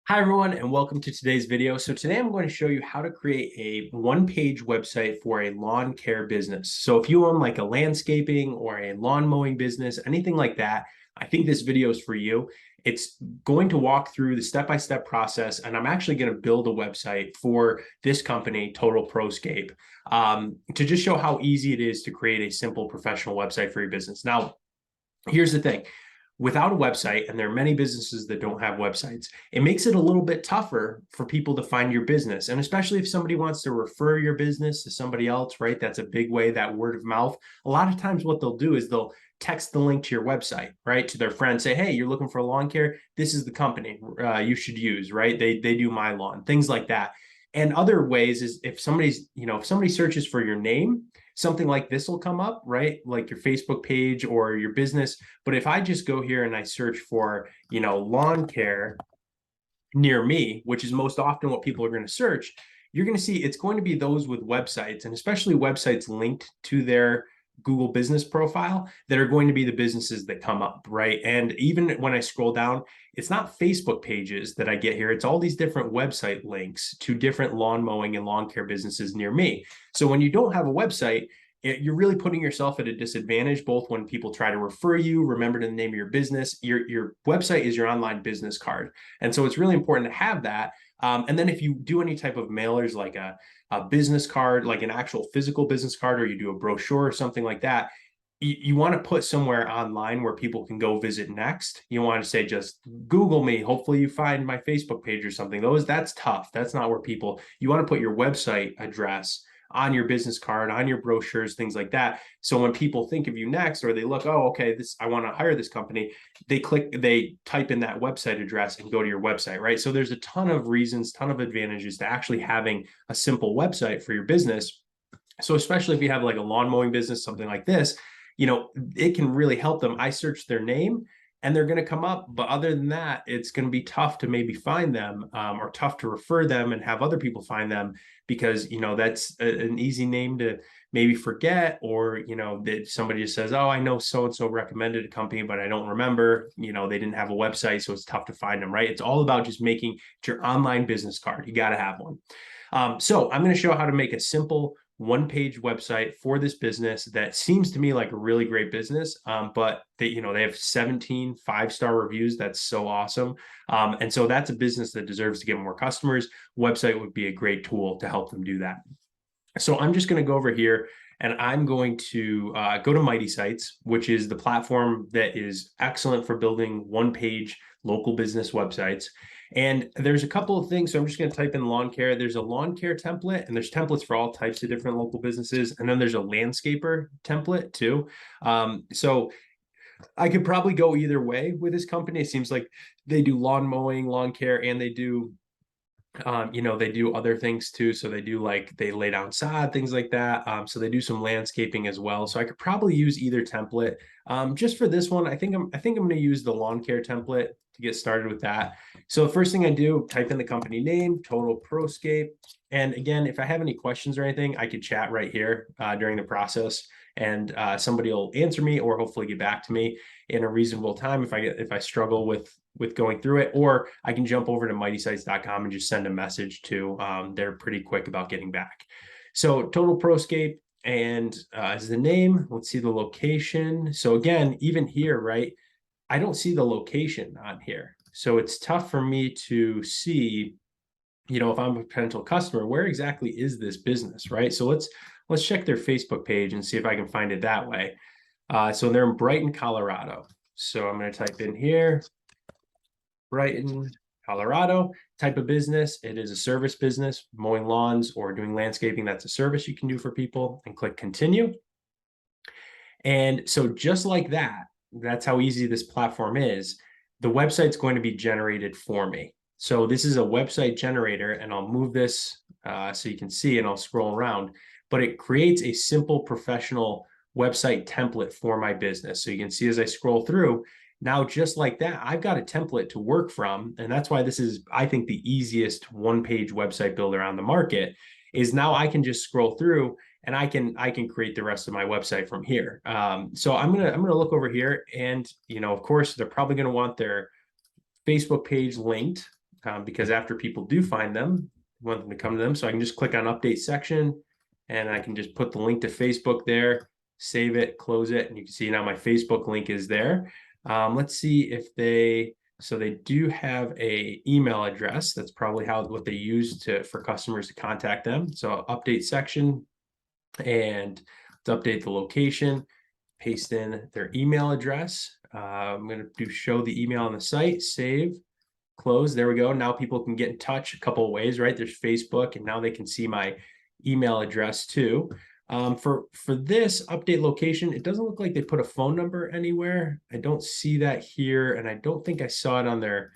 Hi everyone, and welcome to today's video. So today I'm going to show you how to create a one-page website for a lawn care business. So if you own like a landscaping or a lawn mowing business, anything like that, I think this video is for you. It's going to walk through the step-by-step process, and I'm actually going to build a website for this company, Total Proscape, to just show how easy it is to create a simple professional website for your business. Now, here's the thing. Without a website, and there are many businesses that don't have websites, it makes it a little bit tougher for people to find your business. And especially if somebody wants to refer your business to somebody else, right? That's a big way, that word of mouth. A lot of times what they'll do is they'll text the link to your website, right? To their friend, say, hey, you're looking for lawn care. This is the company you should use, right? They do my lawn, things like that. And other ways is if if somebody searches for your name, something like this will come up, right? Like your Facebook page or your business. But if I just go here and I search for, lawn care near me, which is most often what people are going to search, you're going to see it's going to be those with websites, and especially websites linked to their Google business profile, that are going to be the businesses that come up, right? And even when I scroll down, it's not Facebook pages that I get here. It's all these different website links to different lawn mowing and lawn care businesses near me. So when you don't have a website, you're really putting yourself at a disadvantage, both when people try to refer you, remember the name of your business. Your website is your online business card. And so it's really important to have that. And then if you do any type of mailers, like a business card, like an actual physical business card, or you do a brochure or something like that, you want to put somewhere online where people can go visit next. You want to say, just Google me. Hopefully you find my Facebook page or something. That's tough. That's not where you want to put your website address on your business card, on your brochures, things like that. So when people think of you next, or they look, oh, okay, I want to hire this company, they type in that website address and go to your website, right? So there's a ton of reasons, ton of advantages to actually having a simple website for your business. So especially if you have like a lawn mowing business, something like this, it can really help them. I search their name and they're going to come up. But other than that, it's going to be tough to maybe find them, or tough to refer them and have other people find them, because, that's an easy name to maybe forget, or, that somebody just says, oh, I know so-and-so recommended a company, but I don't remember, they didn't have a website. So it's tough to find them, right? It's all about just making your online business card. You got to have one. So I'm going to show how to make a simple one-page website for this business that seems to me like a really great business, but they have 17 5-star reviews. That's so awesome. And so that's a business that deserves to get more customers. Website would be a great tool to help them do that. So I'm just going to go over here and I'm going to go to Mighty Sites, which is the platform that is excellent for building one-page local business websites. And there's a couple of things. So I'm just going to type in lawn care. There's a lawn care template, and there's templates for all types of different local businesses. And then there's a landscaper template too. So I could probably go either way with this company. It seems like they do lawn mowing, lawn care, and they do they do other things too. So they lay down sod, things like that. So they do some landscaping as well. So I could probably use either template. Just for this one, I think I'm going to use the lawn care template to get started with that. So the first thing I do, type in the company name, Total Proscape. And again, if I have any questions or anything, I could chat right here during the process, and somebody will answer me, or hopefully get back to me in a reasonable time if I struggle with going through it. Or I can jump over to mightysites.com and just send a message to they're pretty quick about getting back. So Total Proscape, and is the name. Let's see the location. So again, even here, right, I don't see the location on here. So it's tough for me to see, if I'm a potential customer, where exactly is this business, right? So let's check their Facebook page and see if I can find it that way. So they're in Brighton, Colorado. So I'm going to type in here, Brighton, Colorado. Type of business, it is a service business, mowing lawns or doing landscaping. That's a service you can do for people, and click continue. And so just like that, that's how easy this platform is. The website's going to be generated for me. So this is a website generator, and I'll move this so you can see, and I'll scroll around, but it creates a simple professional website template for my business. So you can see as I scroll through, now just like that, I've got a template to work from. And that's why this is, I think, the easiest one-page website builder on the market. Is now I can just scroll through and I can create the rest of my website from here. So I'm gonna look over here, and of course they're probably gonna want their Facebook page linked. because after people do find them, we want them to come to them. So I can just click on update section and I can just put the link to Facebook there, save it, close it, and you can see now my Facebook link is there. Let's see if so they do have a email address. That's probably what they use for customers to contact them. So update section, and to update the location, paste in their email address. I'm going to do show the email on the site, save, close. There we go. Now people can get in touch a couple of ways, right? There's Facebook, and now they can see my email address too. For this update location, it doesn't look like they put a phone number anywhere. I don't see that here, and I don't think I saw it on their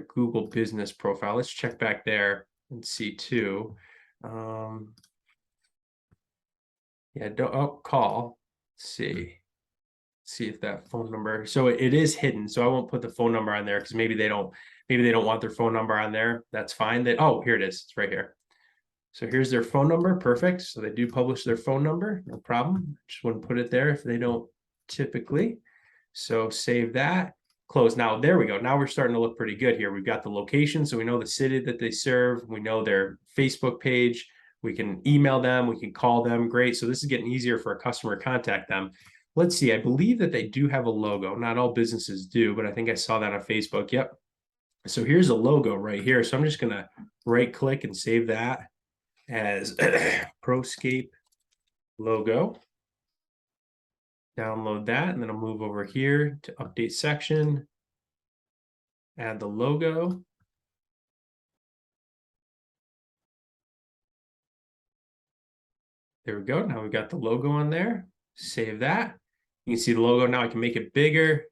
Google business profile. Let's check back there and see too. Yeah, call. Let's see if that phone number. So it is hidden. So I won't put the phone number on there because maybe they don't want their phone number on there. That's fine. Here it is. It's right here. So here's their phone number. Perfect. So they do publish their phone number. No problem. Just wouldn't put it there if they don't typically. So save that. Close. Now there we go. Now we're starting to look pretty good here. We've got the location, so we know the city that they serve. We know their Facebook page. We can email them. We can call them. Great. So this is getting easier for a customer to contact them. Let's see. I believe that they do have a logo. Not all businesses do, but I think I saw that on Facebook. Yep. So here's a logo right here. So I'm just going to right click and save that as Proscape logo. Download that, and then I'll move over here to update section, add the logo. There we go. Now we've got the logo on there. Save that. You can see the logo now. I can make it bigger,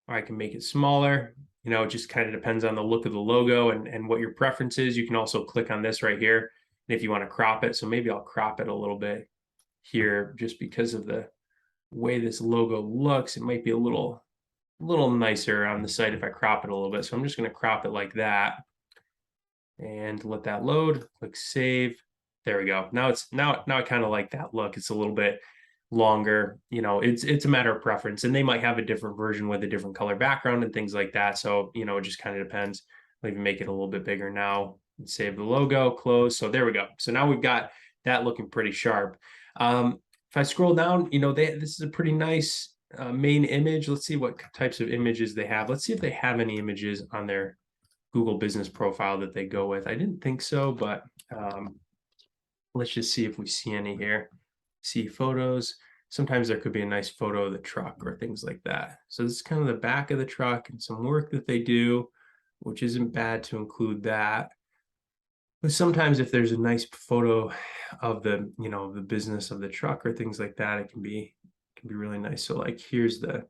or I can make it smaller. You know, it just kind of depends on the look of the logo and what your preference is. You can also click on this right here if you want to crop it. So maybe I'll crop it a little bit here just because of the way this logo looks. It might be a little nicer on the site if I crop it a little bit. So I'm just going to crop it like that and let that load. Click save. There we go. Now I kind of like that look. It's a little bit longer. You know, it's a matter of preference, and they might have a different version with a different color background and things like that. So, you know, it just kind of depends. I'll even make it a little bit bigger now and save the logo, close. So there we go. So now we've got that looking pretty sharp. If I scroll down, you know, this is a pretty nice main image. Let's see what types of images they have. Let's see if they have any images on their Google business profile that they go with. I didn't think so, but let's just see if we see any here. See photos. Sometimes there could be a nice photo of the truck or things like that. So this is kind of the back of the truck and some work that they do, which isn't bad to include that. But sometimes if there's a nice photo of the, you know, the business of the truck or things like that, it can be really nice. So like here's the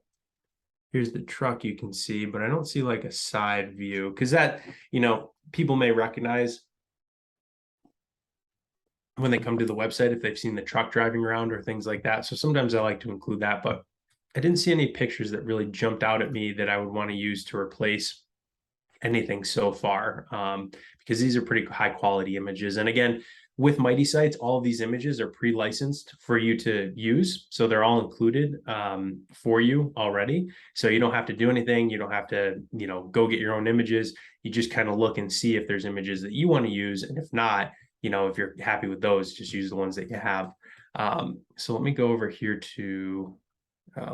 truck you can see, but I don't see like a side view because that, you know, people may recognize when they come to the website if they've seen the truck driving around or things like that. So sometimes I like to include that, but I didn't see any pictures that really jumped out at me that I would want to use to replace anything so far, because these are pretty high quality images. And again, with Mighty Sites, all of these images are pre-licensed for you to use. So they're all included for you already. So you don't have to do anything. You don't have to, you know, go get your own images. You just kind of look and see if there's images that you want to use. And if not, you know, if you're happy with those, just use the ones that you have. So let me go over here to,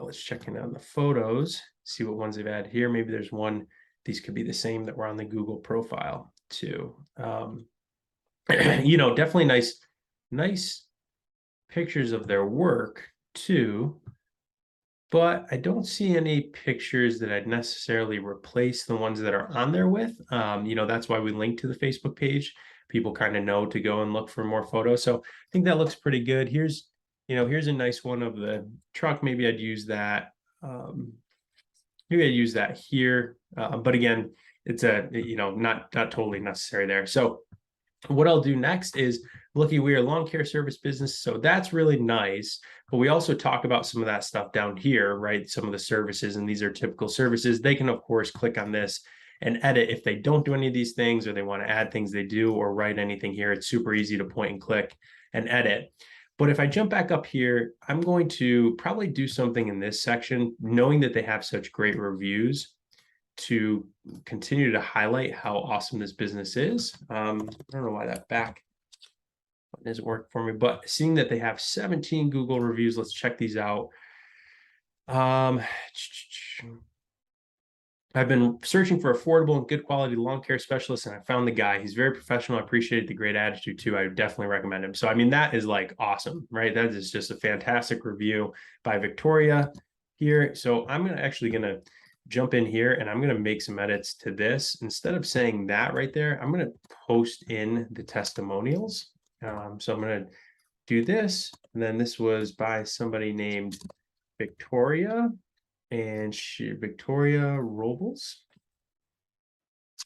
let's check in on the photos, see what ones they've had here. Maybe there's one, these could be the same that were on the Google profile too. You know, definitely nice pictures of their work too, but I don't see any pictures that I'd necessarily replace the ones that are on there with. You know, that's why we link to the Facebook page. People kind of know to go and look for more photos. So I think that looks pretty good. Here's, you know, here's a nice one of the truck. Maybe I'd use that. Maybe I'd use that here. But again, it's you know, not totally necessary there. So what I'll do next is, looky, we are a lawn care service business. So that's really nice. But we also talk about some of that stuff down here, right? Some of the services, and these are typical services. They can, of course, click on this and edit if they don't do any of these things, or they want to add things they do, or write anything here. It's super easy to point and click and edit. But if I jump back up here, I'm going to probably do something in this section, knowing that they have such great reviews. to continue to highlight how awesome this business is. I don't know why that back button isn't working for me, but seeing that they have 17 Google reviews, let's check these out. I've been searching for affordable and good quality lawn care specialists, and I found the guy. He's very professional. I appreciated the great attitude too. I would definitely recommend him. So, I mean, that is like awesome, right? That is just a fantastic review by Victoria here. So I'm actually going to jump in here and I'm going to make some edits to this. Instead of saying that right there, I'm going to post in the testimonials. So I'm going to do this. And then this was by somebody named Victoria. And Victoria Robles.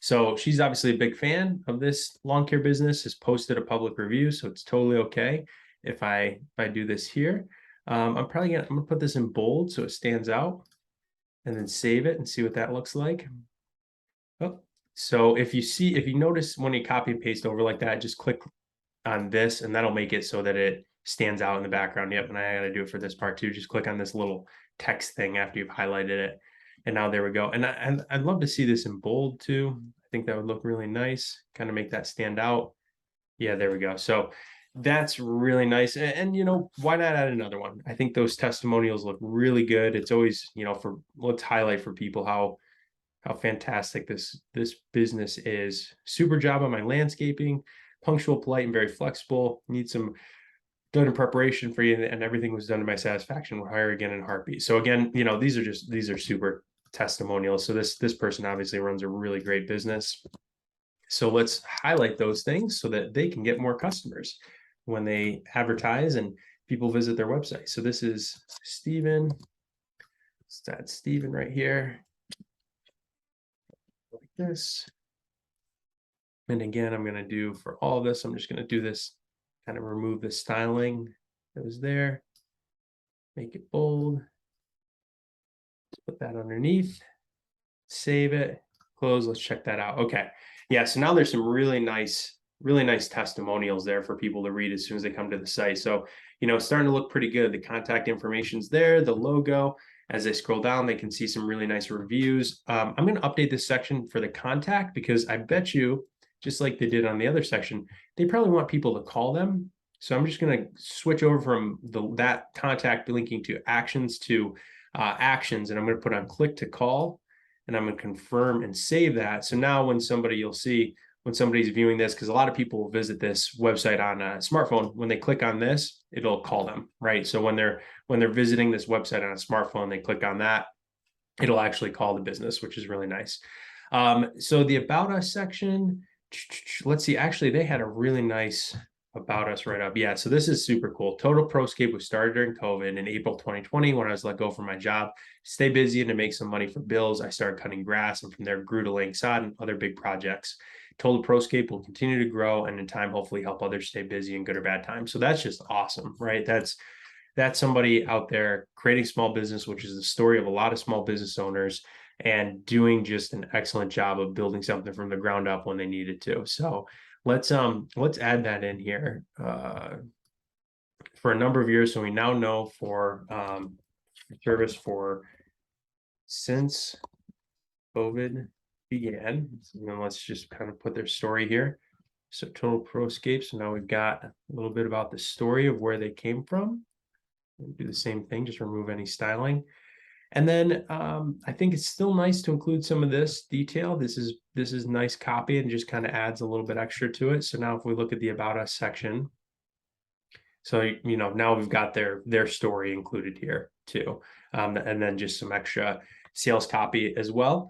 So she's obviously a big fan of this lawn care business, has posted a public review, so it's totally okay if I do this here. I'm gonna put this in bold so it stands out, and then save it and see what that looks like. Oh, so if you notice when you copy and paste over like that, just click on this and that'll make it so that it stands out in the background. Yep, and I gotta do it for this part too. Just click on this little text thing after you've highlighted it. And now there we go. And I'd love to see this in bold too. I think that would look really nice, kind of make that stand out. Yeah, there we go. So that's really nice. And you know, why not add another one? I think those testimonials look really good. It's always, you know, let's highlight for people how fantastic this business is. Super job on my landscaping, punctual, polite, and very flexible. Need some done in preparation for you, and everything was done to my satisfaction. We'll hire again in a heartbeat. So again, you know, these are super testimonials. So this person obviously runs a really great business. So let's highlight those things so that they can get more customers when they advertise and people visit their website. So this is Steven. Let's add Steven right here. Like this. And again, I'm going to do for all of this, I'm just going to do this, kind of remove the styling that was there, make it bold, put that underneath, save it, close. Let's check that out. Okay. Yeah. So now there's some really nice testimonials there for people to read as soon as they come to the site. So, you know, it's starting to look pretty good. The contact information's there, the logo. As they scroll down, they can see some really nice reviews. I'm going to update this section for the contact because I bet you, just like they did on the other section, they probably want people to call them. So I'm just going to switch over from that contact linking to actions to actions, and I'm going to put on click to call, and I'm going to confirm and save that. So now when you'll see when somebody's viewing this, because a lot of people will visit this website on a smartphone, when they click on this, it'll call them, right? So when they're visiting this website on a smartphone, they click on that, it'll actually call the business, which is really nice. So the About Us section, let's see, actually, they had a really nice About Us right up. Yeah, so this is super cool. Total Proscape was started during COVID in April 2020 when I was let go from my job. To stay busy and to make some money for bills, I started cutting grass, and from there grew to laying sod and other big projects. Total Proscape will continue to grow and in time hopefully help others stay busy in good or bad times. So that's just awesome, right? That's somebody out there creating small business, which is the story of a lot of small business owners, and doing just an excellent job of building something from the ground up when they needed to. So let's add that in here for a number of years. So we now know for service for since COVID began. And then let's just kind of put their story here. So Total Proscape. So now we've got a little bit about the story of where they came from. We'll do the same thing, just remove any styling. And then I think it's still nice to include some of this detail. This is nice copy and just kind of adds a little bit extra to it. So now if we look at the About Us section, so, you know, now we've got their story included here too. And then just some extra sales copy as well.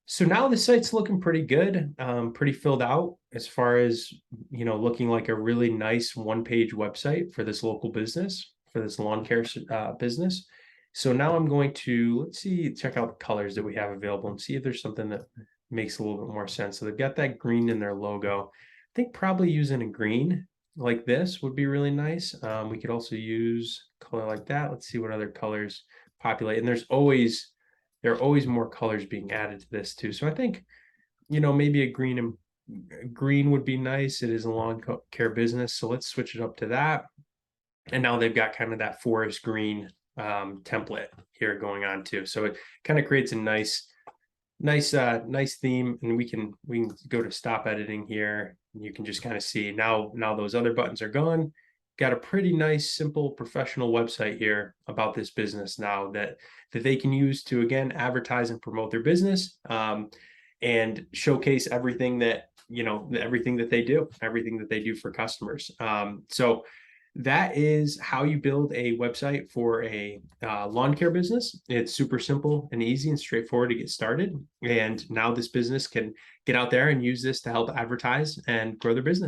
So now the site's looking pretty good, pretty filled out as far as, you know, looking like a really nice one-page website for this local business, for this lawn care business. So now I'm going to, check out the colors that we have available and see if there's something that makes a little bit more sense. So they've got that green in their logo. I think probably using a green like this would be really nice. We could also use color like that. Let's see what other colors populate. And there are always more colors being added to this too. So I think, you know, maybe a green would be nice. It is a lawn care business. So let's switch it up to that. And now they've got kind of that forest green template here going on too. So it kind of creates a nice Nice theme. And we can go to stop editing here. You can just kind of see now those other buttons are gone. Got a pretty nice, simple, professional website here about this business now that they can use to, again, advertise and promote their business, and showcase everything everything that they do for customers. So that is how you build a website for a lawn care business. It's super simple and easy and straightforward to get started. And now this business can get out there and use this to help advertise and grow their business.